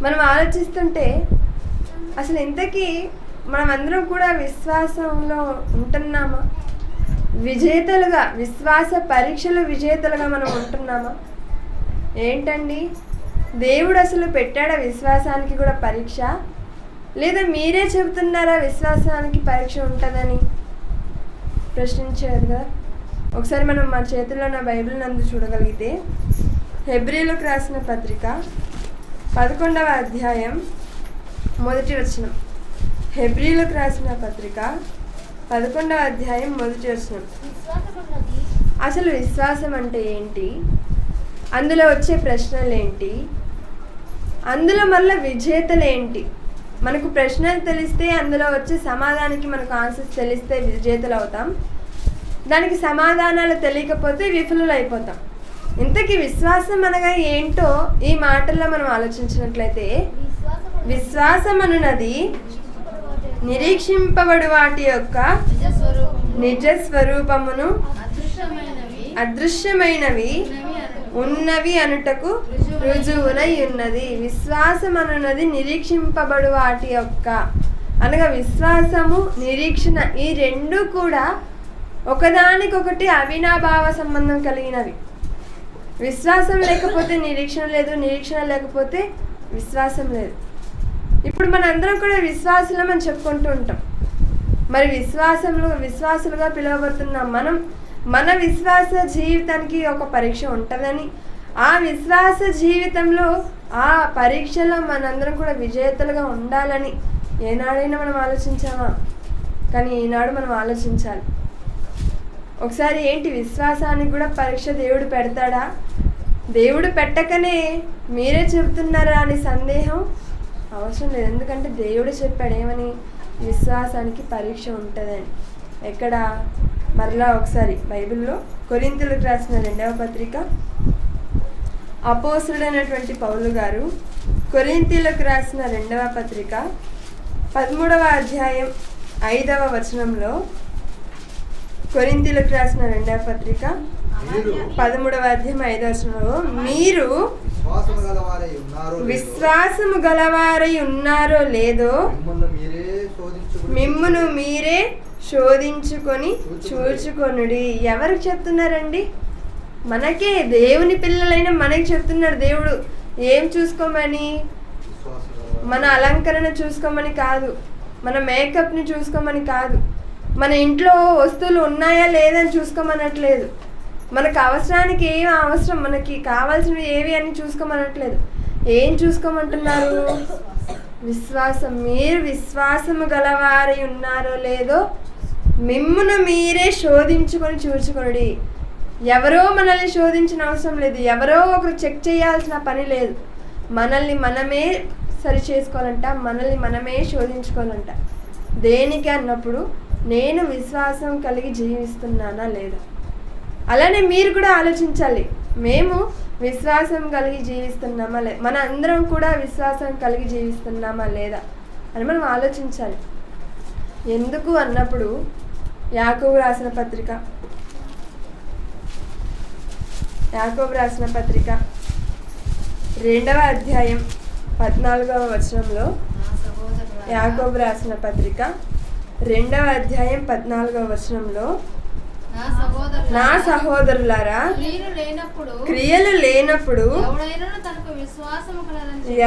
మనం ఆలోచిస్తుంటే అసలు ఇంతకీ మనం అందరం కూడా విశ్వాసంలో ఉంటున్నామా? విజేతలుగా, విశ్వాస పరీక్షలు విజేతలుగా మనం ఉంటున్నామా? ఏంటండి, దేవుడు అసలు పెట్టాడా విశ్వాసానికి కూడా పరీక్ష? లేదా మీరే చెబుతున్నారా విశ్వాసానికి పరీక్ష ఉంటుందని? ప్రశ్నించారు కదా. ఒకసారి మనం మన చేతుల్లో ఉన్న బైబిల్ నందు చూడగలిగితే హెబ్రీలకు రాసిన పత్రిక 11వ అధ్యాయం 1వ వచనం. హెబ్రీలకు రాసిన పత్రిక 11వ అధ్యాయం 1వ వచనం. అసలు విశ్వాసం అంటే ఏంటి? అందులో వచ్చే ప్రశ్నలు ఏంటి? అందులో మళ్ళీ విజేతలు ఏంటి? మనకు ప్రశ్నలు తెలిస్తే అందులో వచ్చే సమాధానానికి మనకు ఆన్సర్స్ తెలిస్తే విజేతలు అవుతాం. దానికి సమాధానాలు తెలియకపోతే విఫలులు అయిపోతాం. ఇంతకీ విశ్వాసం అనగా ఏంటో ఈ మాటల్లో మనం ఆలోచించినట్లయితే, విశ్వాసం అనున్నది నిరీక్షింపబడు వాటి యొక్క నిజ స్వరూపమును అదృశ్యమైనవి ఉన్నవి అనుటకు రుజువునై ఉన్నది. విశ్వాసం అనున్నది నిరీక్షింపబడు వాటి యొక్క, అనగా విశ్వాసము, నిరీక్షణ, ఈ రెండు కూడా ఒకదానికొకటి అవినాభావ సంబంధం కలిగినవి. విశ్వాసం లేకపోతే నిరీక్షణ లేదు, నిరీక్షణ లేకపోతే విశ్వాసం లేదు. ఇప్పుడు మనందరం కూడా విశ్వాసులం అని చెప్పుకుంటూ ఉంటాం. మరి విశ్వాసులుగా పిలువబడుతున్నాం మనం. మన విశ్వాస జీవితానికి ఒక పరీక్ష ఉంటుందని, ఆ విశ్వాస జీవితంలో ఆ పరీక్షలో మనందరం కూడా విజేతలుగా ఉండాలని ఏనాడైనా మనం ఆలోచించామా? కానీ ఈనాడు మనం ఆలోచించాలి. ఒకసారి ఏంటి, విశ్వాసానికి కూడా పరీక్ష దేవుడు పెడతాడా? దేవుడు పెట్టకనే మీరే చెబుతున్నారా అని సందేహం అవసరం లేదు. ఎందుకంటే దేవుడు చెప్పాడు ఏమని, విశ్వాసానికి పరీక్ష ఉంటుందని. ఎక్కడ? మరలా ఒకసారి బైబిల్లో కొరింథీయులకు రాసిన 2వ పత్రిక, అపోస్తలుడైనటువంటి పౌలు గారు కొరింథీయులకు రాసిన 2వ పత్రిక 13వ అధ్యాయం 5వ వచనంలో, కొరింథీయులకు రాసిన 2వ పత్రిక 13వ అధ్యాయం 5వ వచనంలో, మీరు విశ్వాసము గలవారై ఉన్నారో లేదో మిమ్మును మీరే శోధించుకొని చూచుకొనుడి. ఎవరికి చెప్తున్నారండి? మనకే, దేవుని పిల్లలైన మనకి చెప్తున్నాడు దేవుడు. ఏం చూసుకోమని? మన అలంకరణ చూసుకోమని కాదు, మన మేకప్ని చూసుకోమని కాదు, మన ఇంట్లో వస్తువులు ఉన్నాయా లేదని చూసుకోమనట్లేదు, మనకు అవసరానికి ఏం అవసరం, మనకి కావాల్సినవి ఏవి అని చూసుకోమనట్లేదు. ఏం చూసుకోమంటున్నారు? విశ్వాసం. మీరు విశ్వాసము గలవారై ఉన్నారో లేదో మిమ్మును మీరే శోధించుకొని చూచుకొనుడి. ఎవరో మనల్ని శోధించిన అవసరం లేదు, ఎవరో ఒకరు చెక్ చేయాల్సిన పని లేదు. మనల్ని మనమే సరి చేసుకోవాలంట, మనల్ని మనమే శోధించుకోవాలంట. దేనికి అన్నప్పుడు, నేను విశ్వాసం కలిగి జీవిస్తున్నానా లేదా? అలానే మీరు కూడా ఆలోచించాలి, మేము విశ్వాసం కలిగి జీవిస్తున్నామా లేదా, మన అందరం కూడా విశ్వాసం కలిగి జీవిస్తున్నామా లేదా అని మనం ఆలోచించాలి. ఎందుకు అన్నప్పుడు యాకోబు రాసిన పత్రిక 2వ అధ్యాయం 14వ వచనంలో, యాకోబు రాసిన పత్రిక 2వ అధ్యాయం 14వ వచనంలో, నా సహోదరులారా, క్రియలు లేనప్పుడు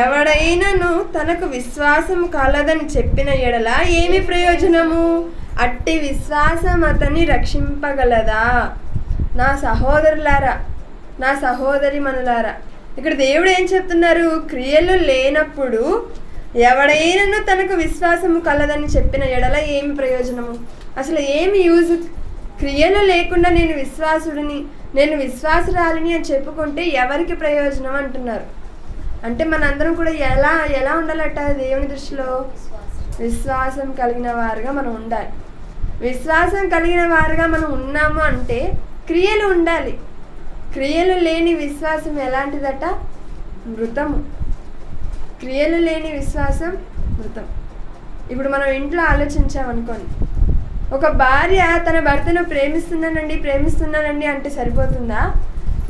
ఎవడైనను తనకు విశ్వాసము కలదని చెప్పిన ఎడల ఏమి ప్రయోజనము? అట్టి విశ్వాసం అతన్ని రక్షింపగలదా? నా సహోదరులారా, నా సహోదరి మనులారా, ఇక్కడ దేవుడు ఏం చెప్తున్నారు? క్రియలు లేనప్పుడు ఎవడైనను తనకు విశ్వాసము కలదని చెప్పిన ఎడల ఏమి ప్రయోజనము? అసలు ఏమి యూజ్? క్రియలు లేకుండా నేను విశ్వాసుడిని, నేను విశ్వాసురాలిని అని చెప్పుకుంటే ఎవరికి ప్రయోజనం అంటున్నారు. అంటే మనందరం కూడా ఎలా ఉండాలట దేవుని దృష్టిలో? విశ్వాసం కలిగిన వారుగా మనం ఉండాలి. విశ్వాసం కలిగిన వారుగా మనం ఉన్నాము అంటే క్రియలు ఉండాలి. క్రియలు లేని విశ్వాసం ఎలాంటిదట? మృతము. క్రియలు లేని విశ్వాసం మృతం. ఇప్పుడు మనం ఇంట్లో ఆలోచించామనుకోండి, ఒక భార్య తన భర్తను ప్రేమిస్తున్నానండి అంటే సరిపోతుందా?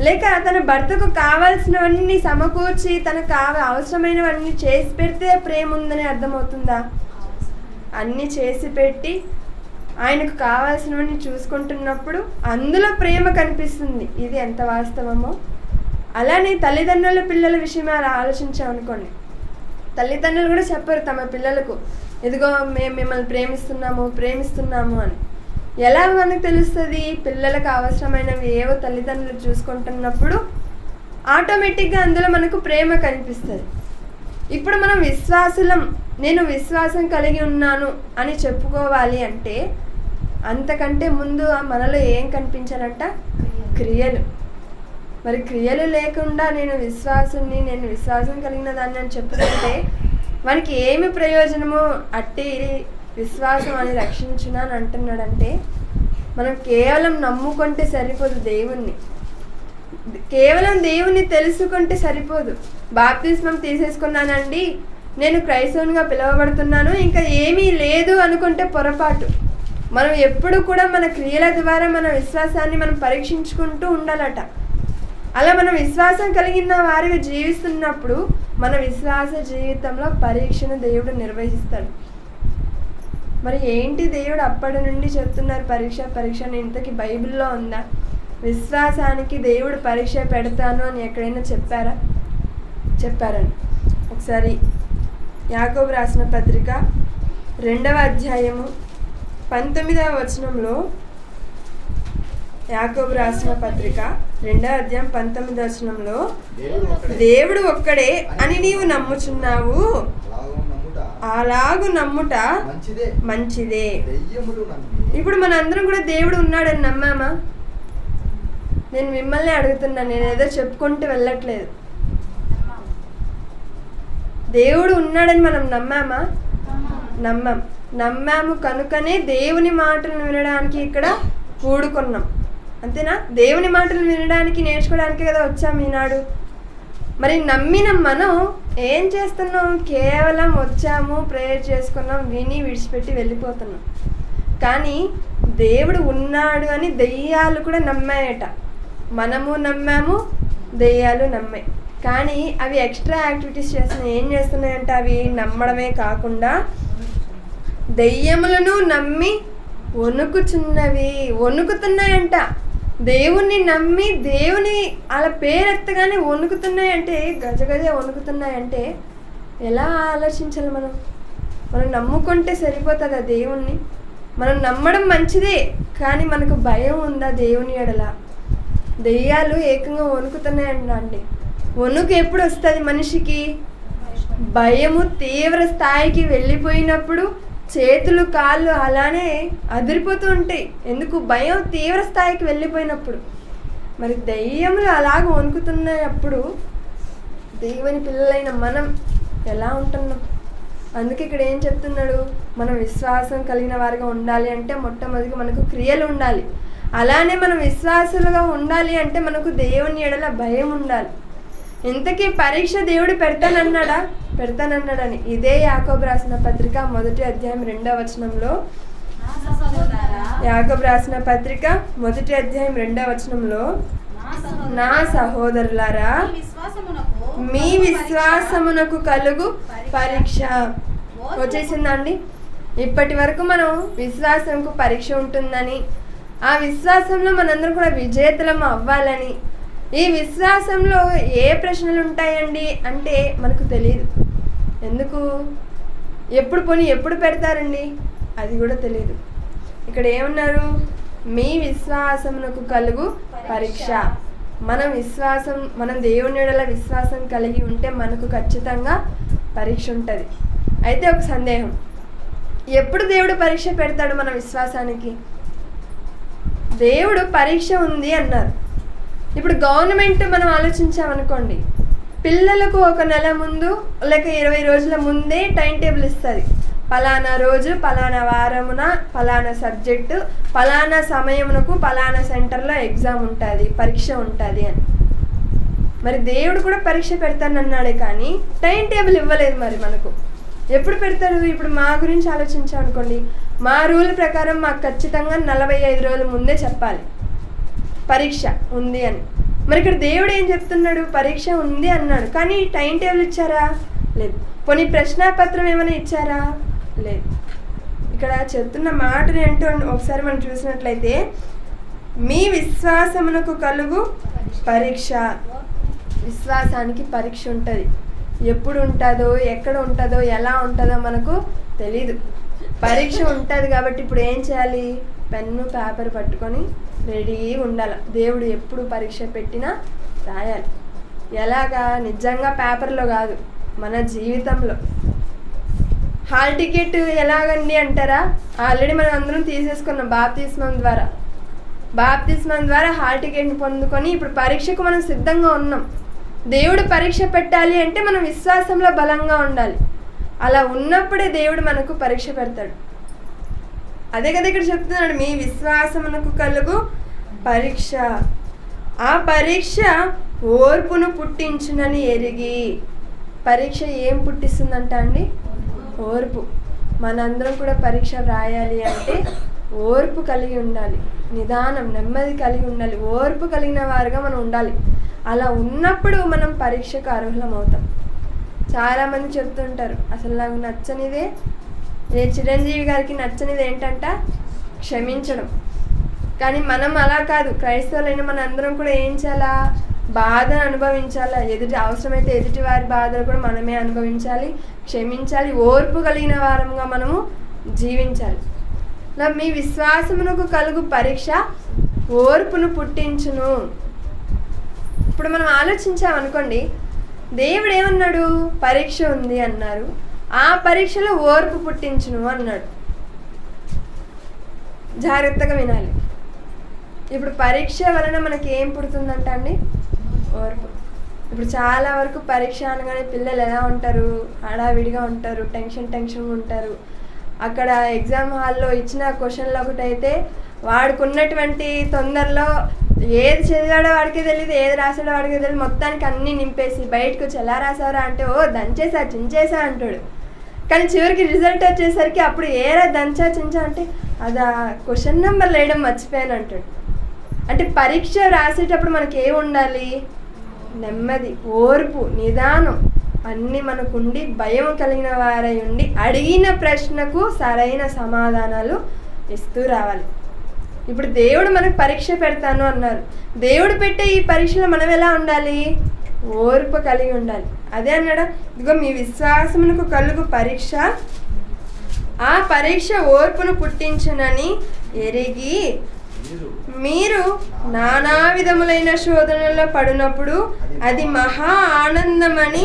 లేక తన భర్తకు కావాల్సినవన్నీ సమకూర్చి తనకు అవసరమైనవన్నీ చేసి పెడితే ప్రేమ ఉందని అర్థమవుతుందా? అన్నీ చేసి పెట్టి ఆయనకు కావాల్సినవన్నీ చూసుకుంటున్నప్పుడు అందులో ప్రేమ కనిపిస్తుంది. ఇది ఎంత వాస్తవమో. అలానే తల్లిదండ్రుల పిల్లల విషయం అలా ఆలోచించామనుకోండి, తల్లిదండ్రులు కూడా చెప్పరు తమ పిల్లలకు, ఇదిగో మేము మిమ్మల్ని ప్రేమిస్తున్నాము అని. ఎలా మనకు తెలుస్తుంది? పిల్లలకు అవసరమైనవి ఏవో తల్లిదండ్రులు చూసుకుంటున్నప్పుడు ఆటోమేటిక్గా అందులో మనకు ప్రేమ కనిపిస్తుంది. ఇప్పుడు మనం విశ్వాసులం, నేను విశ్వాసం కలిగి ఉన్నాను అని చెప్పుకోవాలి అంటే అంతకంటే ముందు మనలో ఏం కనిపించాలంట? క్రియలు. మరి క్రియలు లేకుండా నేను విశ్వాసం కలిగిన దాన్ని అని చెప్పుకుంటే మనకి ఏమి ప్రయోజనమో? అట్టి విశ్వాసం అని రక్షించును అని అంటున్నాడంటే మనం కేవలం నమ్ముకుంటే సరిపోదు, కేవలం దేవుణ్ణి తెలుసుకుంటే సరిపోదు. బాప్తిస్మం తీసేసుకున్నానండి, నేను క్రైస్తవునిగా పిలువబడుతున్నాను, ఇంకా ఏమీ లేదు అనుకుంటే పొరపాటు. మనం ఎప్పుడు కూడా మన క్రియల ద్వారా మన విశ్వాసాన్ని మనం పరీక్షించుకుంటూ ఉండాలట. అలా మనం విశ్వాసం కలిగిన వారిగా జీవిస్తున్నప్పుడు మన విశ్వాస జీవితంలో పరీక్షను దేవుడు నిర్వహిస్తాడు. మరి ఏంటి దేవుడు అప్పటి నుండి చెప్తున్నారు పరీక్ష అని? ఇంతకీ బైబిల్లో ఉందా? విశ్వాసానికి దేవుడు పరీక్ష పెడతాను అని ఎక్కడైనా చెప్పారని? ఒకసారి యాకోబు రాసిన పత్రిక 2వ అధ్యాయము 19వ వచనంలో, యాకోబు రాసిన పత్రిక 2వ అధ్యాయం 19వ వచనంలో, దేవుడు ఒక్కడే అని నీవు నమ్ముచున్నావు, అలాగు నమ్ముట మంచిదే. ఇప్పుడు మనందరం కూడా దేవుడు ఉన్నాడని నమ్మామా? నేను మిమ్మల్ని అడుగుతున్నాను, నేను ఏదో చెప్పుకుంటూ వెళ్ళట్లేదు. దేవుడు ఉన్నాడని మనం నమ్మామా? నమ్మాము కనుకనే దేవుని మాటలను వినడానికి ఇక్కడ కూడుకున్నాం, అంతేనా? దేవుని మాటలు వినడానికి నేర్చుకోవడానికి కదా వచ్చాము ఈనాడు. మరి నమ్మిన మనం ఏం చేస్తున్నాం? కేవలం వచ్చాము, ప్రేయర్ చేసుకున్నాం, విని విడిచిపెట్టి వెళ్ళిపోతున్నాం. కానీ దేవుడు ఉన్నాడు అని దెయ్యాలు కూడా నమ్మాయట. మనము నమ్మాము, దెయ్యాలు నమ్మాయి. కానీ అవి ఎక్స్ట్రా యాక్టివిటీస్ చేస్తున్నాయి. ఏం చేస్తున్నాయంట? అవి నమ్మడమే కాకుండా దెయ్యములను నమ్మి వణుకుతున్నాయంట. దేవుణ్ణి నమ్మి దేవుని అలా పేరెత్తగానే వణుకుతున్నాయంటే, గజగజ వణుకుతున్నాయంటే ఎలా ఆలోచించాలి? మనం నమ్ముకుంటే సరిపోతుందా దేవుణ్ణి? మనం నమ్మడం మంచిదే, కానీ మనకు భయం ఉందా దేవుని ఎడల? దెయ్యాలు ఏకంగా వణుకుతున్నాయండి. వణుకు ఎప్పుడు వస్తుంది మనిషికి? భయము తీవ్ర స్థాయికి వెళ్ళిపోయినప్పుడు చేతులు కాళ్ళు అలానే అదిరిపోతూ ఉంటాయి. ఎందుకు? భయం తీవ్ర స్థాయికి వెళ్ళిపోయినప్పుడు. మరి దెయ్యములు అలాగ వణుకుతున్నప్పుడు దేవుని పిల్లలైన మనం ఎలా ఉంటున్నాం? అందుకే ఇక్కడ ఏం చెప్తున్నాడు? మనం విశ్వాసం కలిగిన వారిగా ఉండాలి అంటే మొట్టమొదటిగా మనకు క్రియలు ఉండాలి. అలానే మనం విశ్వాసులుగా ఉండాలి అంటే మనకు దేవుని ఎడల భయం ఉండాలి. ఇంతకీ పరీక్ష దేవుడు పెడతానన్నాడని ఇదే యాకోబు రాసిన పత్రిక 1వ అధ్యాయం 2వ వచనంలో, యాకోబు రాసిన పత్రిక 1వ అధ్యాయం 2వ వచనంలో, నా సహోదరులారా మీ విశ్వాసమునకు కలుగు పరీక్ష. వచ్చేసిందండి. ఇప్పటి వరకు మనం విశ్వాసంకు పరీక్ష ఉంటుందని, ఆ విశ్వాసంలో మనందరం కూడా విజేతలం అవ్వాలని, ఈ విశ్వాసంలో ఏ ప్రశ్నలు ఉంటాయండి అంటే మనకు తెలియదు. ఎందుకు? ఎప్పుడు పెడతారండి అది కూడా తెలియదు. ఇక్కడ ఏమన్నారు? మీ విశ్వాసమునకు కలుగు పరీక్ష. మనం దేవుని ఎడల విశ్వాసం కలిగి ఉంటే మనకు ఖచ్చితంగా పరీక్ష ఉంటుంది. అయితే ఒక సందేహం, ఎప్పుడు దేవుడు పరీక్ష పెడతాడు మన విశ్వాసానికి? దేవుడు పరీక్ష ఉంది అన్నారు. ఇప్పుడు గవర్నమెంట్ మనం ఆలోచించామనుకోండి, పిల్లలకు ఒక నెల ముందు లేక 20 రోజుల ముందే టైం టేబుల్ ఇస్తుంది. పలానా రోజు, పలానా వారమున, పలానా సబ్జెక్టు, పలానా సమయమునకు, పలానా సెంటర్లో ఎగ్జామ్ ఉంటుంది, పరీక్ష ఉంటుంది అని. మరి దేవుడు కూడా పరీక్ష పెడతానన్నాడే కానీ టైం టేబుల్ ఇవ్వలేదు. మరి మనకు ఎప్పుడు పెడతారు? ఇప్పుడు మా గురించి ఆలోచించామనుకోండి, మా రూల్ ప్రకారం మాకు ఖచ్చితంగా 45 రోజుల ముందే చెప్పాలి పరీక్ష ఉంది అని. మరి ఇక్కడ దేవుడు ఏం చెప్తున్నాడు? పరీక్ష ఉంది అన్నాడు, కానీ టైం టేబుల్ ఇచ్చారా? లేదు. పోనీ ప్రశ్నాపత్రం ఏమైనా ఇచ్చారా? లేదు. ఇక్కడ చెప్తున్న మాటలు ఏంటో ఒకసారి మనం చూసినట్లయితే, మీ విశ్వాసమునకు కలుగు పరీక్ష. విశ్వాసానికి పరీక్ష ఉంటుంది. ఎప్పుడు ఉంటుందో, ఎక్కడ ఉంటుందో, ఎలా ఉంటుందో మనకు తెలీదు. పరీక్ష ఉంటుంది కాబట్టి ఇప్పుడు ఏం చేయాలి? పెన్ను పేపర్ పట్టుకొని రెడీ ఉండాలి. దేవుడు ఎప్పుడు పరీక్ష పెట్టినా రాయాలి. ఎలాగా? నిజంగా పేపర్లో కాదు, మన జీవితంలో. హాల్ టికెట్ ఎలాగండి అంటారా? ఆల్రెడీ మనం అందరం తీసేసుకున్నాం బాప్తిస్మం ద్వారా హాల్ టికెట్ని పొందుకొని ఇప్పుడు పరీక్షకు మనం సిద్ధంగా ఉన్నాం. దేవుడు పరీక్ష పెట్టాలి అంటే మనం విశ్వాసంలో బలంగా ఉండాలి. అలా ఉన్నప్పుడే దేవుడు మనకు పరీక్ష పెడతాడు. అదే కదా ఇక్కడ చెప్తున్నాడు, మీ విశ్వాసమునకు కలుగు పరీక్ష. ఆ పరీక్ష ఓర్పును పుట్టించునని ఎరిగి. పరీక్ష ఏం పుట్టిస్తుందంట అండి? ఓర్పు. మనందరం కూడా పరీక్ష రాయాలి అంటే ఓర్పు కలిగి ఉండాలి, నిదానం, నెమ్మది కలిగి ఉండాలి, ఓర్పు కలిగిన వారుగా మనం ఉండాలి. అలా ఉన్నప్పుడు మనం పరీక్షకు అర్హులం అవుతాం. చాలామంది చెప్తుంటారు, అసలు నాకు నచ్చనిదే, చిరంజీవి గారికి నచ్చనిది ఏంటంట? క్షమించడం. కానీ మనం అలా కాదు. క్రైస్తవులైన మన అందరం కూడా ఏం చేయాలా? బాధను అనుభవించాలా. అవసరమైతే ఎదుటి వారి బాధలు కూడా మనమే అనుభవించాలి, క్షమించాలి, ఓర్పు కలిగిన వారంగా మనము జీవించాలి. మీ విశ్వాసమునకు కలుగు పరీక్ష ఓర్పును పుట్టించును. ఇప్పుడు మనం ఆలోచించామనుకోండి, దేవుడు ఏమన్నాడు? పరీక్ష ఉంది అన్నారు, ఆ పరీక్షలో ఓర్పు పుట్టించును అన్నాడు. జాగ్రత్తగా వినాలి. ఇప్పుడు పరీక్ష వలన మనకి ఏం పుడుతుందంట అండి? ఓర్పు. ఇప్పుడు చాలా వరకు పరీక్ష అనగానే పిల్లలు ఎలా ఉంటారు? హడావిడిగా ఉంటారు, టెన్షన్గా ఉంటారు. అక్కడ ఎగ్జామ్ హాల్లో ఇచ్చిన క్వశ్చన్లు ఒకటైతే వాడుకున్నటువంటి తొందరలో ఏది చదివాడో వాడికి తెలియదు, ఏది రాసాడో వాడికి తెలియదు, మొత్తానికి అన్నీ నింపేసి బయటకు వచ్చి ఎలా రాసావరా అంటే ఓ దంచేసా చించేసా అంటాడు. కానీ చివరికి రిజల్ట్ వచ్చేసరికి అప్పుడు ఏరా దంచా చించా అంటే అది ఆ క్వశ్చన్ నెంబర్ వేయడం మర్చిపోయాను అంటాడు. అంటే పరీక్ష రాసేటప్పుడు మనకి ఏమి ఉండాలి? నెమ్మది, ఓర్పు, నిదానం అన్నీ మనకుండి భయం కలిగిన వారై ఉండి అడిగిన ప్రశ్నకు సరైన సమాధానాలు ఇస్తూ రావాలి. ఇప్పుడు దేవుడు మనకు పరీక్ష పెడతాను అన్నారు. దేవుడు పెట్టే ఈ పరీక్షలో మనం ఎలా ఉండాలి? ఓర్పు కలిగి ఉండాలి. అదే అన్నాడా, ఇదిగో మీ విశ్వాసమునకు కలుగు పరీక్ష, ఆ పరీక్ష ఓర్పును పుట్టించునని ఎరిగి మీరు నానా విధములైన శోధనలో పడినప్పుడు అది మహా ఆనందమని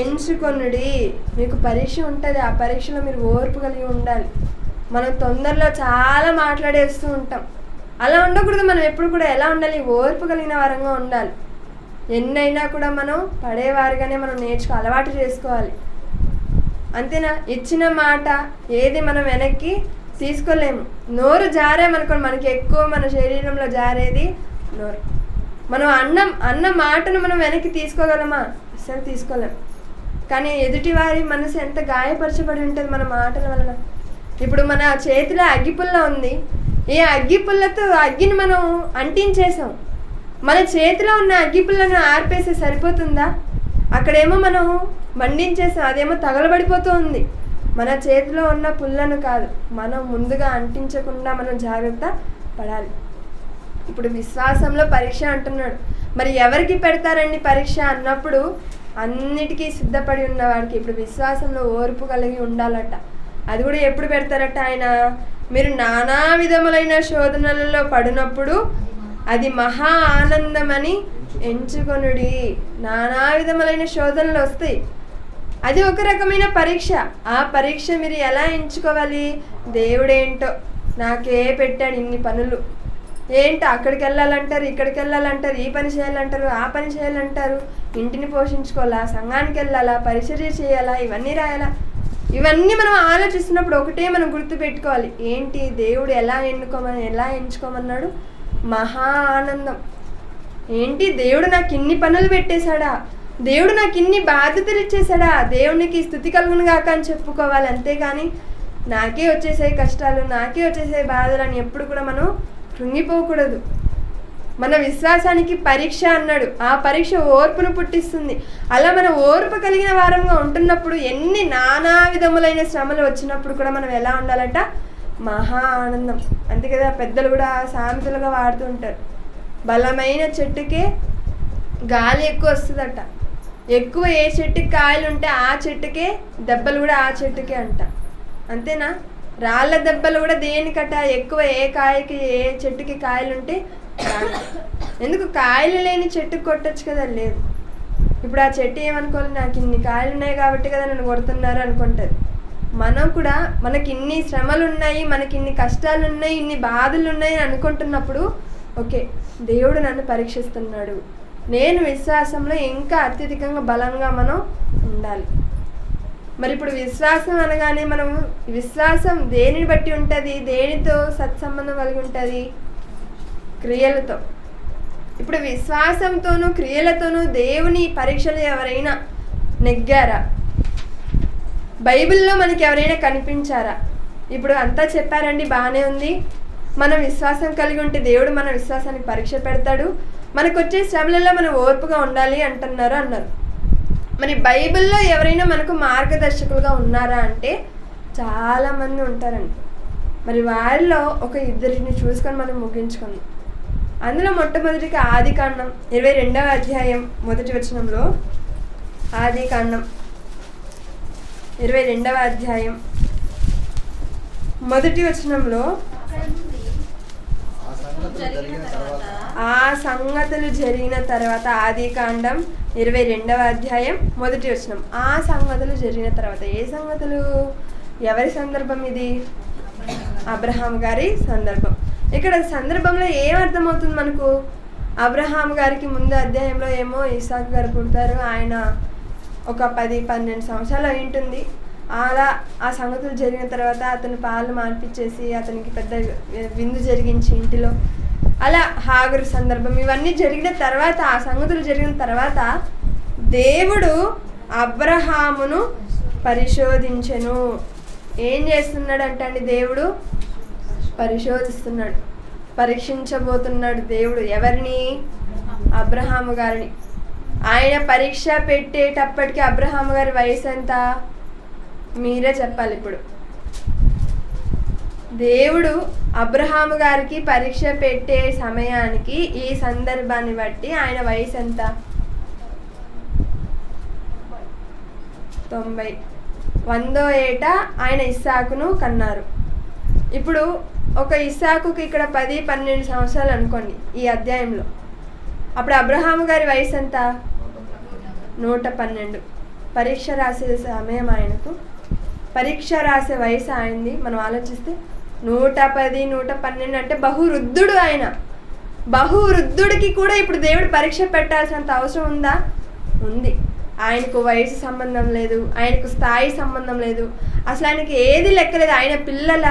ఎంచుకొనుడి. మీకు పరీక్ష ఉంటుంది, ఆ పరీక్షలో మీరు ఓర్పు కలిగి ఉండాలి. మనం తొందరలో చాలా మాట్లాడేస్తూ ఉంటాం. అలా ఉండకూడదు. మనం ఎప్పుడు కూడా ఎలా ఉండాలి? ఓర్పు కలిగిన వారంగా ఉండాలి. ఎన్నైనా కూడా మనం పడేవారుగానే మనం అలవాటు చేసుకోవాలి. అంతేనా? ఇచ్చిన మాట ఏది మనం వెనక్కి తీసుకోలేము. నోరు జారేమనుకోండి, మనకి ఎక్కువ మన శరీరంలో జారేది నోరు. మనం అన్న మాటను మనం వెనక్కి తీసుకోగలమా? అసలు తీసుకోలేము. కానీ ఎదుటివారి మనసు ఎంత గాయపరచబడి ఉంటుంది మన మాటల వలన. ఇప్పుడు మన చేతిలో అగ్గిపుల్ల ఉంది, ఈ అగ్గిపుల్లతో అగ్గిని మనం అంటించేసాం. మన చేతిలో ఉన్న అగ్గిపుల్లను ఆర్పేసి సరిపోతుందా? అక్కడేమో మనం మండించేసాం, అదేమో తగలబడిపోతూ ఉంది. మన చేతిలో ఉన్న పుల్లను కాదు, మనం ముందుగా అంటించకుండా మనం జాగ్రత్త పడాలి. ఇప్పుడు విశ్వాసంలో పరీక్ష అంటున్నాడు. మరి ఎవరికి పెడతారండి పరీక్ష అన్నప్పుడు? అన్నిటికీ సిద్ధపడి ఉన్నవాడికి. ఇప్పుడు విశ్వాసంలో ఓర్పు కలిగి ఉండాలట. అది కూడా ఎప్పుడు పెడతారట ఆయన? మీరు నానా విధములైన శోధనలలో పడినప్పుడు అది మహా ఆనందమని ఎంచుకొనుడి. నానా విధములైన శోధనలు వస్తాయి, అది ఒక రకమైన పరీక్ష. ఆ పరీక్ష మీరు ఎలా ఎంచుకోవాలి? దేవుడేంటో నాకే పెట్టాడు ఇన్ని పనులు, ఏంటో అక్కడికి వెళ్ళాలంటారు, ఇక్కడికి వెళ్ళాలంటారు, ఈ పని చేయాలంటారు, ఆ పని చేయాలంటారు, ఇంటిని పోషించుకోవాలా, సంఘానికి వెళ్ళాలా, పరిచర్య చేయాలా, ఇవన్నీ రాయాలా. ఇవన్నీ మనం ఆలోచిస్తున్నప్పుడు ఒకటే మనం గుర్తుపెట్టుకోవాలి, ఏంటి దేవుడు ఎలా ఎంచుకోమన్నాడు? మహా ఆనందం. ఏంటి? దేవుడు నాకు ఇన్ని పనులు పెట్టేశాడా, దేవుడు నాకు ఇన్ని బాధ్యతలు ఇచ్చేసాడా, దేవునికి స్తుతి కలుగును గాక అని చెప్పుకోవాలి. అంతేగాని నాకే వచ్చేసాయి కష్టాలు, నాకే వచ్చేసాయి బాధలు అని ఎప్పుడు కూడా మనం కృంగిపోకూడదు. మన విశ్వాసానికి పరీక్ష అన్నాడు. ఆ పరీక్ష ఓర్పును పుట్టిస్తుంది. అలా మనం ఓర్పు కలిగిన వారంగా ఉంటున్నప్పుడు ఎన్ని నానా విధములైన శ్రమలు వచ్చినప్పుడు కూడా మనం ఎలా ఉండాలంట? మహా ఆనందం. అంతే కదా, పెద్దలు కూడా సామెతలుగా వాడుతూ ఉంటారు. బలమైన చెట్టుకే గాలి ఎక్కువ వస్తుందట. ఎక్కువ ఏ చెట్టుకి కాయలు ఉంటే ఆ చెట్టుకే దెబ్బలు కూడా ఆ చెట్టుకే అంట. అంతేనా? రాళ్ళ దెబ్బలు కూడా దేనికట? ఎక్కువ ఏ కాయకి ఏ చెట్టుకి కాయలు ఉంటే ఎందుకు కాయలు లేని చెట్టుకు కొట్టచ్చు కదా? లేదు. ఇప్పుడు ఆ చెట్టు ఏమనుకోవాలి, నాకు ఇన్ని కాయలు ఉన్నాయి కాబట్టి కదా నన్ను కొడుతున్నారు అనుకుంటుంది. మనం కూడా మనకి ఇన్ని శ్రమలు ఉన్నాయి, మనకి ఇన్ని కష్టాలు ఉన్నాయి, ఇన్ని బాధలు ఉన్నాయి అనుకుంటున్నప్పుడు ఓకే, దేవుడు నన్ను పరీక్షిస్తున్నాడు, నేను విశ్వాసంలో ఇంకా అత్యధికంగా బలంగా మనం ఉండాలి. మరి ఇప్పుడు విశ్వాసం అనగానే మనం విశ్వాసం దేనిని బట్టి ఉంటుంది? దేనితో సత్సంబంధం కలిగి ఉంటుంది? క్రియలతో. ఇప్పుడు విశ్వాసంతోనూ క్రియలతోనూ దేవుని పరీక్షలు ఎవరైనా నెగ్గారా? బైబిల్లో మనకి ఎవరైనా కనిపించారా? ఇప్పుడు అంతా చెప్పారండి, బాగానే ఉంది, మనం విశ్వాసం కలిగి ఉంటే దేవుడు మన విశ్వాసానికి పరీక్ష పెడతాడు, మనకు వచ్చే శ్రమలలో మనం ఓర్పుగా ఉండాలి అన్నారు. మరి బైబిల్లో ఎవరైనా మనకు మార్గదర్శకులుగా ఉన్నారా అంటే చాలామంది ఉంటారండి. మరి వారిలో ఒక ఇద్దరిని చూసుకొని మనం ముగించుకుందాం. అందులో మొట్టమొదటిగా ఆదికాండం 22వ అధ్యాయం 1వ వచనంలో, ఆదికాండం 22వ అధ్యాయం 1వ వచనంలో, ఆ సంగతులు జరిగిన తర్వాత, ఆదికాండం 22వ అధ్యాయం 1వ వచనం, ఆ సంగతులు జరిగిన తర్వాత. ఏ సంగతులు? ఎవరి సందర్భం ఇది? అబ్రహాం గారి సందర్భం. ఇక్కడ సందర్భంలో ఏం అర్థమవుతుంది మనకు? అబ్రహాం గారికి ముందు అధ్యాయంలో ఏమో ఇస్సాకు గారు పుడతారు, ఆయన ఒక 10-12 సంవత్సరాలు అయి ఉంటుంది. అలా ఆ సంగతులు జరిగిన తర్వాత అతను పాలు మార్పిచ్చేసి అతనికి పెద్ద విందు జరిగించి ఇంటిలో, అలా హాగరు సందర్భం, ఇవన్నీ జరిగిన తర్వాత, ఆ సంగతులు జరిగిన తర్వాత దేవుడు అబ్రహామును పరిశోధించెను. ఏం చేస్తున్నాడు అండి? దేవుడు పరిశోధిస్తున్నాడు, పరీక్షించబోతున్నాడు. దేవుడు ఎవరిని? అబ్రహాము గారిని. ఆయన పరీక్ష పెట్టేటప్పటికి అబ్రహాము గారి వయసు ఎంత? మీరే చెప్పాలి. ఇప్పుడు దేవుడు అబ్రహాము గారికి పరీక్ష పెట్టే సమయానికి ఈ సందర్భాన్ని బట్టి ఆయన వయసు ఎంత? 90. 100వ ఏట ఆయన ఇస్సాకును కన్నారు. ఇప్పుడు ఒక ఇస్సాకుకి ఇక్కడ 10-12 సంవత్సరాలు అనుకోండి ఈ అధ్యాయంలో. అప్పుడు అబ్రహాము గారి వయసు ఎంత? 112. పరీక్ష రాసే సమయం ఆయనకు, పరీక్ష రాసే వయసు ఆయనది. మనం ఆలోచిస్తే 110, 112 అంటే బహువృద్ధుడు ఆయన. బహువృద్ధుడికి కూడా ఇప్పుడు దేవుడు పరీక్ష పెట్టాల్సినంత అవసరం ఉందా? ఉంది. ఆయనకు వయసు సంబంధం లేదు, ఆయనకు స్థాయి సంబంధం లేదు, అసలు ఆయనకి ఏది లెక్కలేదు. ఆయన పిల్లల,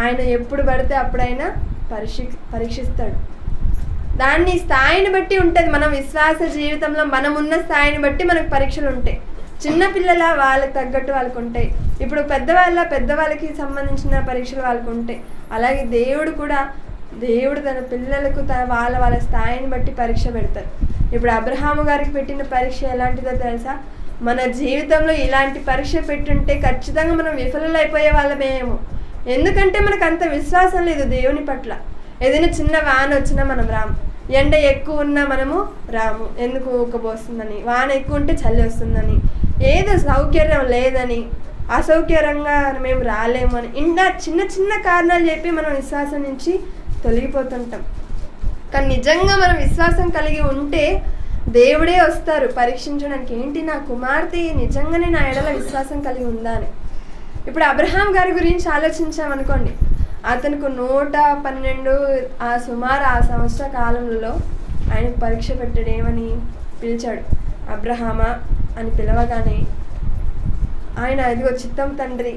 ఆయన ఎప్పుడు పడితే అప్పుడైనా పరీక్షిస్తాడు. దాన్ని స్థాయిని బట్టి ఉంటుంది. మన విశ్వాస జీవితంలో మనం ఉన్న స్థాయిని బట్టి మనకు పరీక్షలు ఉంటాయి. చిన్నపిల్లల వాళ్ళకి తగ్గట్టు వాళ్ళకు ఉంటాయి. ఇప్పుడు పెద్దవాళ్ళకి సంబంధించిన పరీక్షలు వాళ్ళకు ఉంటాయి. అలాగే దేవుడు కూడా, దేవుడు తన పిల్లలకు వాళ్ళ స్థాయిని బట్టి పరీక్ష పెడతారు. ఇప్పుడు అబ్రహాము గారికి పెట్టిన పరీక్ష ఎలాంటిదో తెలుసా? మన జీవితంలో ఇలాంటి పరీక్ష పెట్టుంటే ఖచ్చితంగా మనం విఫలమైపోయే వాళ్ళమేమో. ఎందుకంటే మనకు అంత విశ్వాసం లేదు దేవుని పట్ల. ఏదైనా చిన్న వాన వచ్చినా మనం రాము, ఎండ ఎక్కువ ఉన్నా మనము రాము. ఎందుకు? ఊకపోస్తుందని, వాన ఎక్కువ ఉంటే చలి వస్తుందని, ఏదో సౌకర్యం లేదని, అసౌకర్యంగా మేము రాలేము అని, ఇంకా చిన్న చిన్న కారణాలు చెప్పి మనం విశ్వాసం నుంచి తొలగిపోతుంటాం. కానీ నిజంగా మనం విశ్వాసం కలిగి ఉంటే దేవుడే వస్తారు పరీక్షించడానికి. ఏంటి, నా కుమార్తె నిజంగానే నా ఎడల విశ్వాసం కలిగి ఉందా అని. ఇప్పుడు అబ్రహాం గారి గురించి ఆలోచించామనుకోండి, అతనికి 112 సుమారు ఆ సంవత్సర కాలంలో ఆయనకు పరీక్ష పెట్టాడు. ఏమని పిలిచాడు? అబ్రహామా అని పిలవగానే ఆయన, ఇదిగో చిత్తం తండ్రి,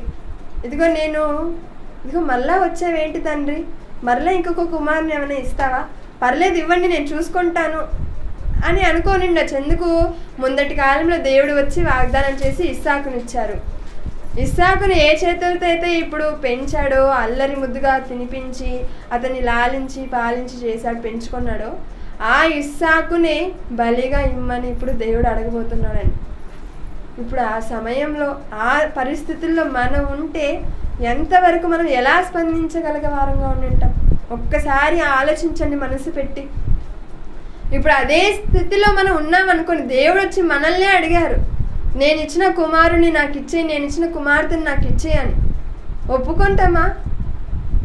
ఇదిగో మళ్ళా వచ్చావేంటి తండ్రి, మరలా ఇంకొక కుమారుని ఏమైనా ఇస్తావా? పర్లేదు ఇవ్వండి, నేను చూసుకుంటాను అని అనుకోనిండొచ్చు. ఎందుకు? ముందటి కాలంలో దేవుడు వచ్చి వాగ్దానం చేసి ఇస్సాకునిచ్చారు. ఇస్సాకుని ఏ చేతులతో అయితే ఇప్పుడు పెంచాడో, అల్లరి ముద్దుగా తినిపించి అతన్ని లాలించి పాలించి చేశాడు, పెంచుకున్నాడో, ఆ ఇస్సాకునే బలిగా ఇమ్మని ఇప్పుడు దేవుడు అడగబోతున్నాడండి. ఇప్పుడు ఆ సమయంలో ఆ పరిస్థితుల్లో మనం ఉంటే ఎంతవరకు మనం ఎలా స్పందించగలిగే వారంగా ఉంటాం? ఒక్కసారి ఆలోచించండి మనసు పెట్టి. ఇప్పుడు అదే స్థితిలో మనం ఉన్నామనుకోండి, దేవుడు వచ్చి మనల్నే అడిగారు, నేను ఇచ్చిన కుమారుని నాకు ఇచ్చేయి, నేను ఇచ్చిన కుమార్తెని నాకు ఇచ్చేయి అని. ఒప్పుకుంటామా?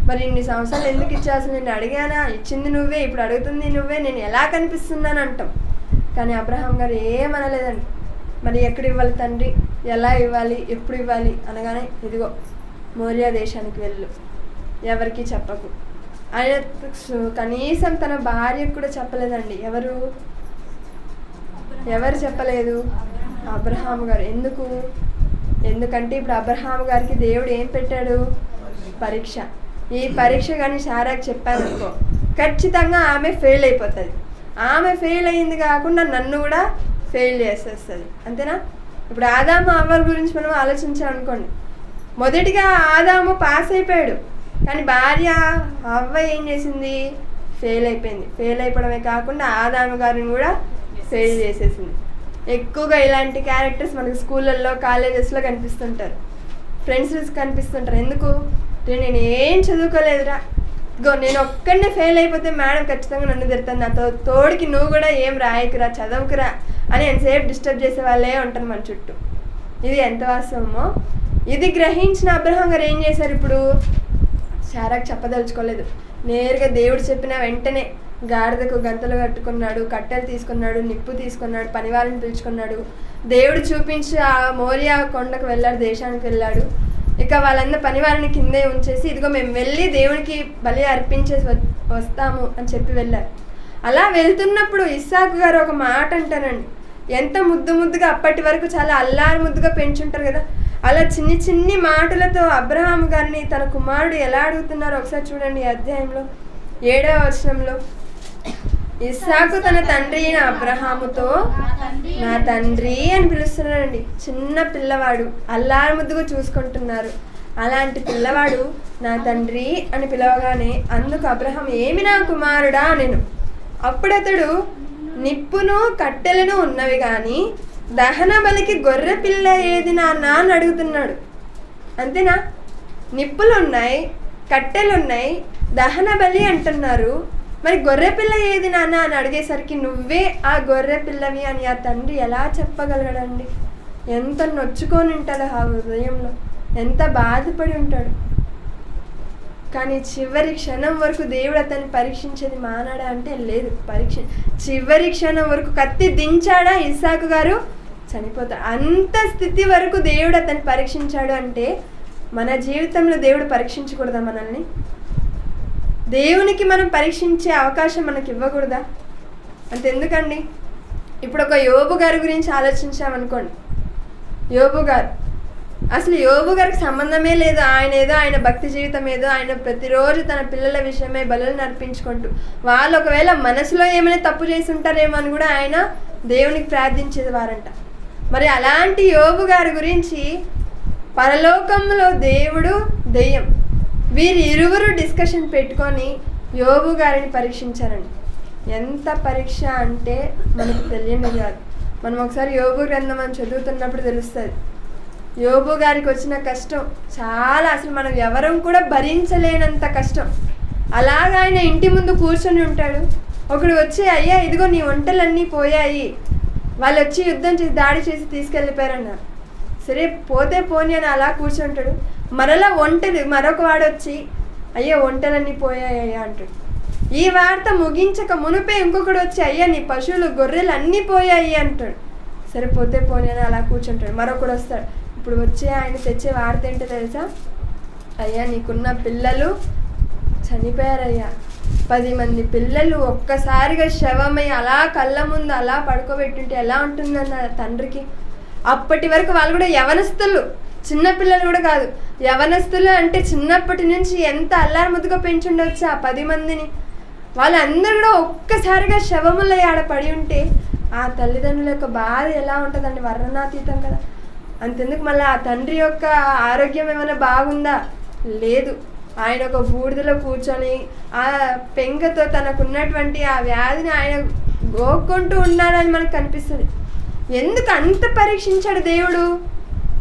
మరి ఇన్ని సంవత్సరాలు ఎందుకు ఇచ్చేసి నేను అడిగానా? ఇచ్చింది నువ్వే, ఇప్పుడు అడుగుతుంది నువ్వే, నేను ఎలా కనిపిస్తున్నాను అంటాం. కానీ అబ్రహాం గారు ఏమనలేదండి. మరి ఎక్కడ ఇవ్వాలి తండ్రి, ఎలా ఇవ్వాలి, ఎప్పుడు ఇవ్వాలి అనగానే, ఇదిగో మోరియా దేశానికి వెళ్ళు, ఎవరికి చెప్పకు. ఆయన కనీసం తన భార్యకు కూడా చెప్పలేదండి. ఎవరు చెప్పలేదు? అబ్రహాం గారు. ఎందుకంటే ఇప్పుడు అబ్రహాం గారికి దేవుడు ఏం పెట్టాడు? పరీక్ష. ఈ పరీక్ష కానీ శారాకి చెప్పారనుకో, ఖచ్చితంగా ఆమె ఫెయిల్ అయిపోతుంది. ఆమె ఫెయిల్ అయింది కాకుండా నన్ను కూడా ఫెయిల్ చేసేస్తుంది. అంతేనా? ఇప్పుడు ఆదాము అవ్వ గురించి మనం ఆలోచించామనుకోండి, మొదటిగా ఆదాము పాస్ అయిపోయాడు, కానీ భార్య అవ్వ ఏం చేసింది? ఫెయిల్ అయిపోయింది. ఫెయిల్ అయిపోవడమే కాకుండా ఆదాము గారిని కూడా ఫెయిల్ చేసేసింది. ఎక్కువగా ఇలాంటి క్యారెక్టర్స్ మనకి స్కూళ్ళల్లో, కాలేజెస్లో కనిపిస్తుంటారు, ఫ్రెండ్స్ కనిపిస్తుంటారు. ఎందుకు? నేను ఏం చదువుకోలేదురా, ఇగో నేను ఒక్కడనే ఫెయిల్ అయిపోతే మేడం ఖచ్చితంగా నన్ను తిడతాను, నాతో తోడికి నువ్వు కూడా ఏం రాయకురా, చదవకురా అని ఎంతసేపు డిస్టర్బ్ చేసే వాళ్ళే ఉంటారు మన చుట్టూ. ఇది ఎంత వాస్తవమో ఇది గ్రహించిన అబ్రహాం గారు ఏం చేశారు? ఇప్పుడు శారాకు చెప్పదలుచుకోలేదు. నేరుగా దేవుడు చెప్పిన వెంటనే గాడిదకు గంతలు కట్టుకున్నాడు, కట్టెలు తీసుకున్నాడు, నిప్పు తీసుకున్నాడు, పనివారిని పిలుచుకున్నాడు. దేవుడు చూపించి ఆ మోరియా కొండకు వెళ్ళాడు, దేశానికి వెళ్ళాడు. ఇక వాళ్ళందరూ పనివారిని కిందే ఉంచేసి, ఇదిగో మేము వెళ్ళి దేవునికి బలి అర్పించేసి వస్తాము అని చెప్పి వెళ్ళారు. అలా వెళ్తున్నప్పుడు ఇస్సాకు గారు ఒక మాట అంటారండి. ఎంత ముద్దుగా అప్పటి వరకు చాలా అల్లారు ముద్దుగా పెంచుంటారు కదా, అలా చిన్ని మాటలతో అబ్రహాం గారిని తన కుమారుడు ఎలా అడుగుతున్నారో ఒకసారి చూడండి. ఈ అధ్యాయంలో 7వ వచనంలో, ఇస్సాకు తన తండ్రి అయిన అబ్రహాముతో నా తండ్రి అని పిలుస్తున్నాడండి. చిన్న పిల్లవాడు, అల్లారు ముద్దుగా చూసుకుంటున్నారు. అలాంటి పిల్లవాడు నా తండ్రి అని పిలవగానే అందుకు అబ్రహాం, ఏమి నా కుమారుడా నేను. అప్పుడతడు, నిప్పును కట్టెలను ఉన్నవి కానీ దహన బలికి గొర్రె పిల్ల ఏది నాన్న అని అడుగుతున్నాడు. అంతేనా? నిప్పులు ఉన్నాయి, కట్టెలు ఉన్నాయి, దహన బలి అంటున్నారు, మరి గొర్రె పిల్ల ఏది నాన్న అని అడిగేసరికి నువ్వే ఆ గొర్రె పిల్లవి అని ఆ తండ్రి ఎలా చెప్పగలగడండి? ఎంత నొచ్చుకొని ఉంటాడు ఆ హృదయంలో, ఎంత బాధపడి ఉంటాడు. కానీ చివరి క్షణం వరకు దేవుడు అతన్ని పరీక్షించేది మానాడా అంటే లేదు. చివరి క్షణం వరకు కత్తి దించాడా ఇస్సాకు గారు చనిపోతాడు. అంత స్థితి వరకు దేవుడు అతన్ని పరీక్షించాడు. అంటే మన జీవితంలో దేవుడు పరీక్షించకూడదా మనల్ని? దేవునికి మనం పరీక్షించే అవకాశం మనకి ఇవ్వకూడదా? అంతెందుకండి, ఇప్పుడు ఒక యోబు గారి గురించి ఆలోచించామనుకోండి. యోబు గారు, అసలు యోబు గారికి సంబంధమే లేదు. ఆయన భక్తి జీవితం ఏదో, ఆయన ప్రతిరోజు తన పిల్లల విషయమై బలులను అర్పించుకుంటూ, వాళ్ళు ఒకవేళ మనసులో ఏమైనా తప్పు చేసి ఉంటారేమో అని కూడా ఆయన దేవునికి ప్రార్థించేది వారంట. మరి అలాంటి యోబు గారి గురించి పరలోకంలో దేవుడు, దెయ్యం వీరిరువురు డిస్కషన్ పెట్టుకొని యోబు గారిని పరీక్షించారండి. ఎంత పరీక్ష అంటే మనకు తెలియని కాదు. మనం ఒకసారి యోబు గ్రంథం అని చదువుతున్నప్పుడు తెలుస్తుంది. యోబు గారికి వచ్చిన కష్టం చాలా, అసలు మనం ఎవరం కూడా భరించలేనంత కష్టం. అలాగా ఆయన ఇంటి ముందు కూర్చొని ఉంటాడు. ఒకడు వచ్చి, అయ్యా ఇదిగో నీ ఒంటెలన్నీ పోయాయి, వాళ్ళు వచ్చి యుద్ధం చేసి దాడి చేసి తీసుకెళ్ళిపోయారన్నారు. సరే పోతే పోని అని అలా కూర్చుంటాడు. మరలా మరొక వాడు వచ్చి, అయ్యా ఒంటెలన్నీ పోయాయ్యా అంటాడు. ఈ వార్త ముగించక మునిపే ఇంకొకడు వచ్చి, అయ్యా నీ పశువులు గొర్రెలు అన్నీ పోయాయి అంటాడు. సరే పోతే పోని అని అలా కూర్చుంటాడు. మరొకడు వస్తాడు. ఇప్పుడు వచ్చే ఆయన తెచ్చే వార్త ఏంటో తెలుసా? అయ్యా నీకున్న పిల్లలు చనిపోయారయ్యా, 10 మంది పిల్లలు ఒక్కసారిగా శవమై అలా కళ్ళ ముందు అలా పడుకోబెట్టుంటే ఎలా ఉంటుందన్న తండ్రికి. అప్పటి వరకు వాళ్ళు కూడా యవనస్తులు, చిన్నపిల్లలు కూడా కాదు, యవనస్తులు. అంటే చిన్నప్పటి నుంచి ఎంత అల్లారు ముద్దుగా పెంచుండొచ్చు ఆ 10 మందిని. వాళ్ళందరూ కూడా ఒక్కసారిగా శవముల ఆడ పడి ఉంటే ఆ తల్లిదండ్రుల యొక్క బాధ ఎలా ఉంటుందండి? వర్ణనాతీతం కదా. అంతెందుకు మళ్ళీ ఆ తండ్రి యొక్క ఆరోగ్యం ఏమైనా బాగుందా? లేదు. ఆయన ఒక బూడిదలో కూర్చొని ఆ పెంకతో తనకున్నటువంటి ఆ వ్యాధిని ఆయన గోక్కుంటూ ఉన్నాడని మనకు కనిపిస్తుంది. ఎందుకు అంత పరీక్షించాడు దేవుడు?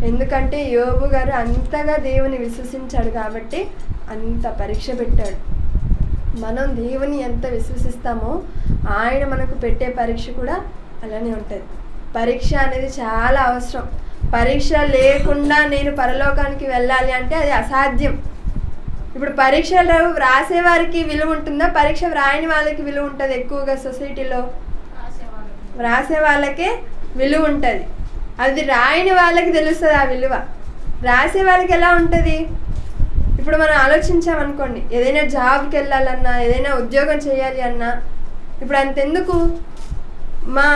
ఎందుకంటే యోబు గారు అంతగా దేవుని విశ్వసించాడు కాబట్టి అంత పరీక్ష పెట్టాడు. మనం దేవుని ఎంత విశ్వసిస్తామో ఆయన మనకు పెట్టే పరీక్ష కూడా అలానే ఉంటుంది. పరీక్ష అనేది చాలా అవసరం. పరీక్ష లేకుండా నేను పరలోకానికి వెళ్ళాలి అంటే అది అసాధ్యం. ఇప్పుడు పరీక్షలు వ్రాసే వారికి విలువ ఉంటుందా? పరీక్ష వ్రాయని వాళ్ళకి విలువ ఉంటుంది. ఎక్కువగా సొసైటీలో వ్రాసే వాళ్ళకే విలువ ఉంటుంది. అది రాయని వాళ్ళకి తెలుస్తుంది ఆ విలువ. రాసే వాళ్ళకి ఎలా ఉంటుంది? ఇప్పుడు మనం ఆలోచించామనుకోండి, ఏదైనా జాబ్కి వెళ్ళాలన్నా, ఏదైనా ఉద్యోగం చేయాలి అన్నా, ఇప్పుడు అంతెందుకు మా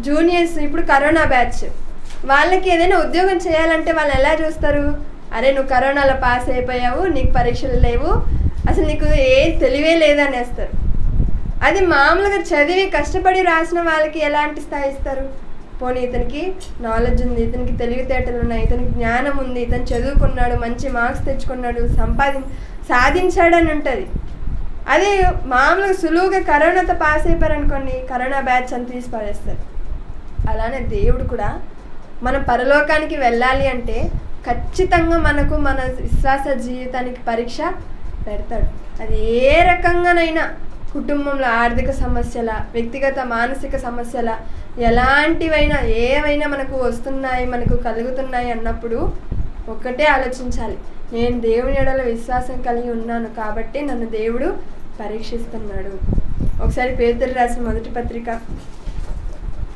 జూనియర్స్ ఇప్పుడు కరోనా బ్యాచ్ వాళ్ళకి ఏదైనా ఉద్యోగం చేయాలంటే వాళ్ళు ఎలా చూస్తారు? అరే నువ్వు కరోనాలో పాస్ అయిపోయావు, నీకు పరీక్షలు లేవు, అసలు నీకు ఏ తెలివే లేదనేస్తారు. అది మామూలుగా చదివి కష్టపడి రాసిన వాళ్ళకి ఎలాంటి స్థాయి ఇస్తారు? పోనీ ఇతనికి నాలెడ్జ్ ఉంది, ఇతనికి తెలివితేటలు ఉన్నాయి, ఇతనికి జ్ఞానం ఉంది, ఇతను చదువుకున్నాడు, మంచి మార్క్స్ తెచ్చుకున్నాడు, సాధించాడని ఉంటుంది. అదే మామూలుగా సులువుగా కరోనాతో పాస్ అయిపోయారు అనుకోండి, కరోనా బ్యాచ్ అని తీసి పడేస్తారు. అలానే దేవుడు కూడా మన పరలోకానికి వెళ్ళాలి అంటే ఖచ్చితంగా మనకు మన విశ్వాస జీవితానికి పరీక్ష పెడతాడు. అది ఏ రకంగానైనా, కుటుంబంలో ఆర్థిక సమస్యల, వ్యక్తిగత మానసిక సమస్యల, ఎలాంటివైనా ఏవైనా మనకు వస్తున్నాయి, మనకు కలుగుతున్నాయి అన్నప్పుడు ఒక్కటే ఆలోచించాలి, నేను దేవుని ఎడల విశ్వాసం కలిగి ఉన్నాను కాబట్టి నన్ను దేవుడు పరీక్షిస్తున్నాడు. ఒకసారి పేతురు రాసిన మొదటి పత్రిక,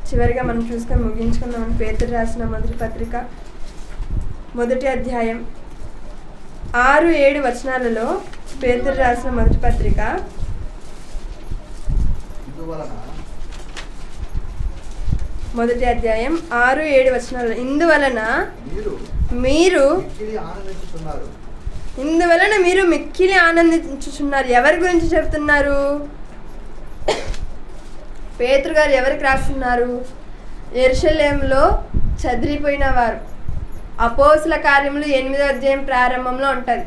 చివరిగా మనం చూసుకొని ముగించుకున్నామని, పేతురు రాసిన మొదటి పత్రిక 1వ అధ్యాయం 6-7 వచనాలలో పేతురు రాసిన మొదటి పత్రిక 1వ అధ్యాయం 6-7 వచనాలు. ఇందువలన మీరు మిక్కిలి ఆనందించుచున్నారు. ఎవరి గురించి చెప్తున్నారు? పేతురు గారు ఎవరికి రాస్తున్నారు? యెరూషలేములో చెదిరిపోయిన వారు. అపోస్తుల కార్యములు 8వ అధ్యాయం ప్రారంభంలో ఉంటుంది.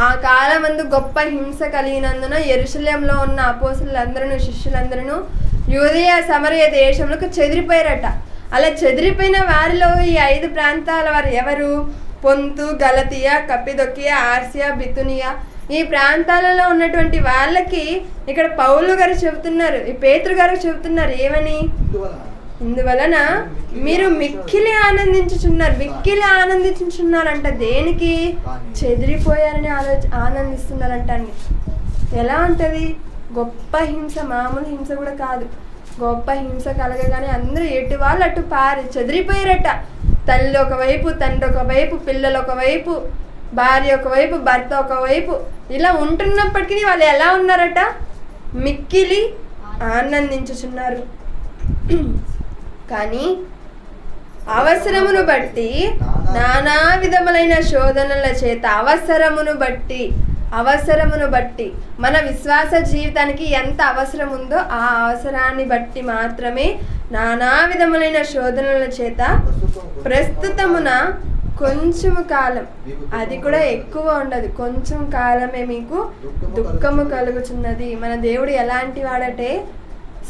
ఆ కాలమందు గొప్ప హింస కలిగినందున యెరూషలేములో ఉన్న అపోస్తులందరూ, శిష్యులందరూ యూదయ సమరయ దేశములకు చెదిరిపోయారట. అలా చెదిరిపోయిన వారిలో ఈ 5 ప్రాంతాల వారు ఎవరు? పొంతు, గలతియా, కప్పిదొకియా, ఆసియా, బితునియా, ఈ ప్రాంతాలలో ఉన్నటువంటి వాళ్ళకి ఇక్కడ పౌలు గారు చెబుతున్నారు, ఈ పేతురు గారు చెబుతున్నారు ఏమని? ఇందువలన మీరు మిక్కిలి ఆనందించుచున్నారంట. దేనికి? చెదిరిపోయారని ఆనందిస్తున్నారంట అండి. ఎలా ఉంటుంది? గొప్ప హింస, మామూలు హింస కూడా కాదు, గొప్ప హింస కలగగానే అందరూ ఎటు వాళ్ళు అటు చెదిరిపోయారట. తల్లి ఒకవైపు, తండ్రి ఒకవైపు, పిల్లలు ఒకవైపు, భార్య ఒకవైపు, భర్త ఒకవైపు, ఇలా ఉంటున్నప్పటికీ వాళ్ళు ఎలా ఉన్నారట? మిక్కిలి ఆనందించుచున్నారు. కానీ అవసరమును బట్టి, నానా విధములైన శోధనల చేత, అవసరమును బట్టి మన విశ్వాస జీవితానికి ఎంత అవసరం ఉందో ఆ అవసరాన్ని బట్టి మాత్రమే నానా విధములైన శోధనల చేత ప్రస్తుతమున కొంచెము కాలం, అది కూడా ఎక్కువ ఉండదు, కొంచెం కాలమే మీకు దుఃఖము కలుగుచున్నది. మన దేవుడు ఎలాంటి వాడటే,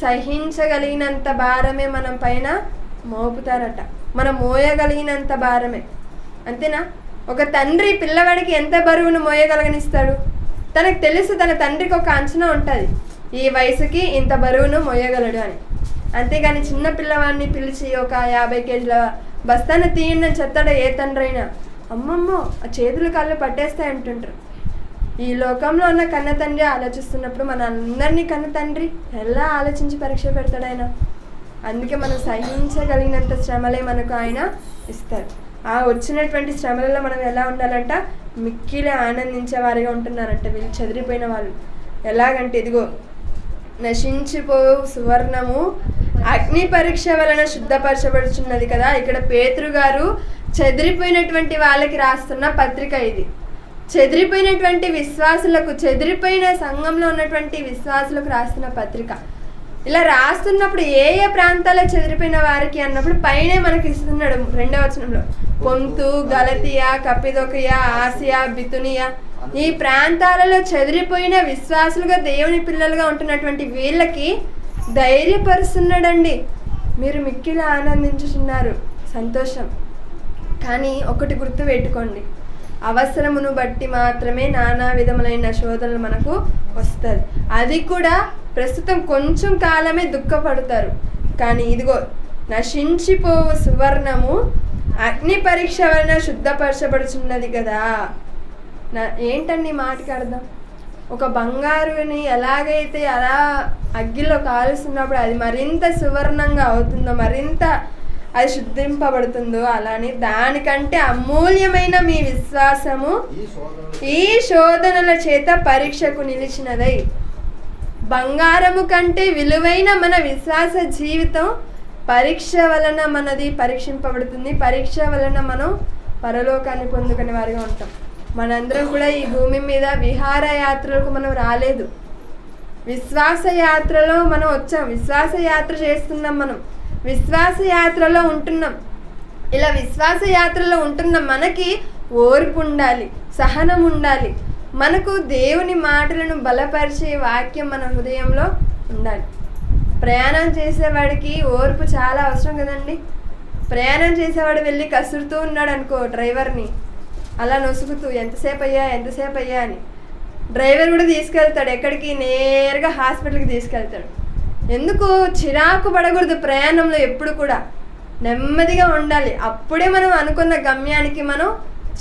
సహించగలిగినంత భారమే మనం పైన మోపుతారట, మనం మోయగలిగినంత భారమే. అంతేనా? ఒక తండ్రి పిల్లవాడికి ఎంత బరువును మోయగలగనిస్తాడు? తనకు తెలుసు, తన తండ్రికి ఒక అంచనా ఉంటుంది, ఈ వయసుకి ఇంత బరువును మోయగలడు అని. అంతేగాని చిన్న పిల్లవాడిని పిలిచి ఒక 50 కేజీల బస్తాను తీయండి అని చెప్తాడు ఏ తండ్రి అయినా? అమ్మమ్మో, ఆ చేతులు కాళ్ళు పట్టేస్తాయి అంటుంటారు. ఈ లోకంలో ఉన్న కన్న తండ్రి ఆలోచిస్తున్నప్పుడు మన అందరినీ కన్న తండ్రి ఎలా ఆలోచించి పరీక్ష పెడతాడు ఆయన? అందుకే మనం సహించగలిగినంత శ్రమలే మనకు ఆయన ఇస్తారు. ఆ వచ్చినటువంటి శ్రమలలో మనం ఎలా ఉండాలంట? మిక్కిలి ఆనందించే వారిగా ఉంటున్నారంట వీళ్ళు చెదిరిపోయిన వాళ్ళు. ఎలాగంటే ఇదిగో, నశించిపో సువర్ణము అగ్ని పరీక్ష వలన శుద్ధపరచబడుచున్నది కదా. ఇక్కడ పేతురు గారు చెదిరిపోయినటువంటి వాళ్ళకి రాస్తున్న పత్రిక ఇది. చెదిరిపోయినటువంటి విశ్వాసులకు, చెదిరిపోయిన సంఘంలో ఉన్నటువంటి విశ్వాసులకు రాస్తున్న పత్రిక. ఇలా రాస్తున్నప్పుడు ఏ ఏ ప్రాంతాల్లో చెదిరిపోయిన వారికి అన్నప్పుడు పైనే మనకి ఇస్తున్నాడు 2వ వచనంలో, పొంతు, గలతియా, కప్పిదొకయ, ఆసియా, బితునియా ఈ ప్రాంతాలలో చెదిరిపోయిన విశ్వాసులుగా దేవుని పిల్లలుగా ఉంటున్నటువంటి వీళ్ళకి ధైర్యపరుస్తున్నాడండి. మీరు మిక్కిలి ఆనందించుతున్నారు, సంతోషం. కానీ ఒకటి గుర్తు పెట్టుకోండి, అవసరమును బట్టి మాత్రమే నానా విధములైన శోధనలు మనకు వస్తుంది. అది కూడా ప్రస్తుతం కొంచెం కాలమే దుఃఖపడతారు. కానీ ఇదిగో నశించిపోవు సువర్ణము అగ్ని పరీక్ష వలన శుద్ధపరచబడుచున్నది కదా. ఏంటండి మాటకి అర్థం? ఒక బంగారుని ఎలాగైతే అలా అగ్గిలో కాలుస్తున్నప్పుడు అది మరింత సువర్ణంగా అవుతుందో, మరింత అది శుద్ధింపబడుతుందో, అలానే దానికంటే అమూల్యమైన మీ విశ్వాసము ఈ శోధనల చేత పరీక్షకు నిలిచినదై. బంగారము కంటే విలువైన మన విశ్వాస జీవితం పరీక్ష వలన మనది పరీక్షింపబడుతుంది. పరీక్ష వలన మనం పరలోకాన్ని పొందుకునే వారిగా ఉంటాం. మనందరం కూడా ఈ భూమి మీద విహారయాత్రలకు మనం రాలేదు, విశ్వాస యాత్రలో మనం వచ్చాం. విశ్వాస యాత్ర చేస్తున్నాం, మనం విశ్వాస యాత్రలో ఉంటున్నాం. ఇలా విశ్వాస యాత్రలో ఉంటున్న మనకి ఓర్పు ఉండాలి, సహనం ఉండాలి. మనకు దేవుని మాటలను బలపరిచే వాక్యం మన హృదయంలో ఉండాలి. ప్రయాణం చేసేవాడికి ఓర్పు చాలా అవసరం కదండి. ప్రయాణం చేసేవాడు వెళ్ళి కసురుతూ ఉన్నాడు అనుకో డ్రైవర్ని, అలా నొసుగుతూ ఎంతసేపు అయ్యా అని డ్రైవర్ కూడా తీసుకెళ్తాడు. ఎక్కడికి? నేరుగా హాస్పిటల్కి తీసుకెళ్తాడు. ఎందుకు? చిరాకు పడకూడదు. ప్రయాణంలో ఎప్పుడు కూడా నెమ్మదిగా ఉండాలి. అప్పుడే మనం అనుకున్న గమ్యానికి మనం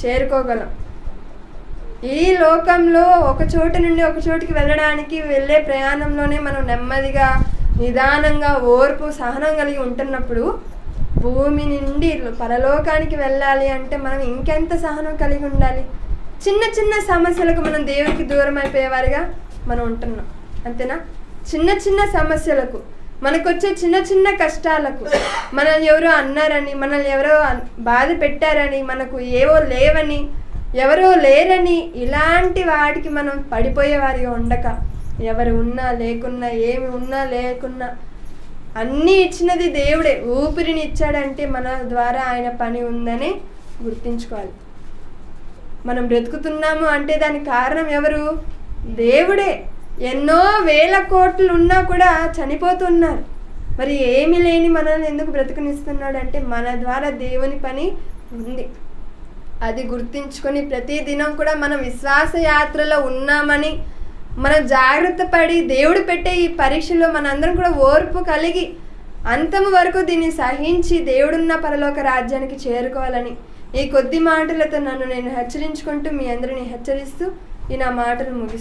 చేరుకోగలం. ఈ లోకంలో ఒక చోటు నుండి ఒక చోటుకి వెళ్ళడానికి వెళ్ళే ప్రయాణంలోనే మనం నెమ్మదిగా, నిదానంగా, ఓర్పు, సహనం కలిగి ఉంటున్నప్పుడు భూమి నుండి పరలోకానికి వెళ్ళాలి అంటే మనం ఇంకెంత సహనం కలిగి ఉండాలి. చిన్న చిన్న సమస్యలకు మనం దేవునికి దూరం అయిపోయేవారిగా మనం ఉంటున్నాం, అంతేనా? చిన్న చిన్న సమస్యలకు, మనకు వచ్చే చిన్న చిన్న కష్టాలకు, మనల్ని ఎవరో అన్నారని, మనల్ని ఎవరో బాధ పెట్టారని, మనకు ఏవో లేవని, ఎవరో లేరని, ఇలాంటి వాటికి మనం పడిపోయేవారిగా ఉండక, ఎవరు ఉన్నా లేకున్నా, ఏమి ఉన్నా లేకున్నా అన్నీ ఇచ్చినది దేవుడే. ఊపిరిని ఇచ్చాడంటే మన ద్వారా ఆయన పని ఉందని గుర్తించుకోవాలి. మనం బ్రతుకుతున్నాము అంటే దానికి కారణం ఎవరు? దేవుడే. ఎన్నో వేల కోట్లు ఉన్నా కూడా చనిపోతున్నారు. మరి ఏమీ లేని మనల్ని ఎందుకు బ్రతుకునిస్తున్నాడు అంటే మన ద్వారా దేవుని పని ఉంది. అది గుర్తించుకొని ప్రతి దినం కూడా మనం విశ్వాస యాత్రలో ఉన్నామని మనం జాగ్రత్త పడి దేవుడు పెట్టే ఈ పరీక్షలో మనందరం కూడా ఓర్పు కలిగి అంతము వరకు దీన్ని సహించి దేవుడున్న పరలోక రాజ్యానికి చేరుకోవాలని ఈ కొద్ది మాటలతో నన్ను నేను హెచ్చరించుకుంటూ మీ అందరిని హెచ్చరిస్తూ ఈ నా మాటలు ముగిస్తాను.